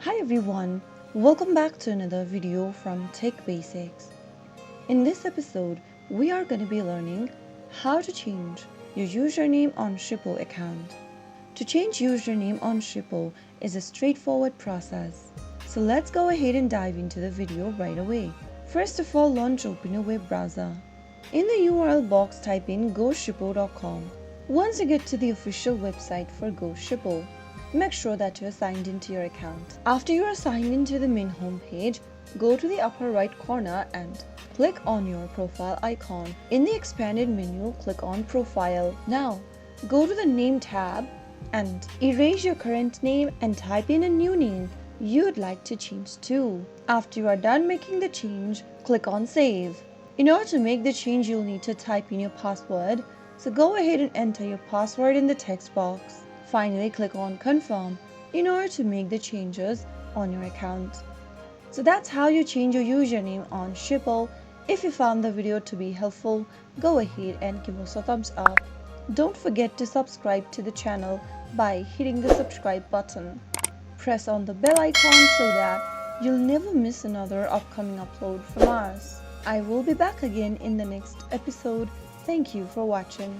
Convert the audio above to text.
Hi everyone, welcome back to another video from Tech Basics. In this episode, we are going to be learning how to change your username on Shippo account. To change username on Shippo is a straightforward process. So let's go ahead and dive into the video right away. First of all, launch open a web browser. In the URL box, type in goshippo.com. Once you get to the official website for GoShippo, make sure that you are signed into your account. After you are signed into the main homepage, go to the upper right corner and click on your profile icon. In the expanded menu, click on Profile. Now, go to the Name tab and erase your current name and type in a new name you'd like to change to. After you are done making the change, click on Save. In order to make the change, you'll need to type in your password, so go ahead and enter your password in the text box. Finally, click on Confirm in order to make the changes on your account. So that's how you change your username on Shippo. If you found the video to be helpful, go ahead and give us a thumbs up. Don't forget to subscribe to the channel by hitting the subscribe button. Press on the bell icon so that you'll never miss another upcoming upload from us. I will be back again in the next episode. Thank you for watching.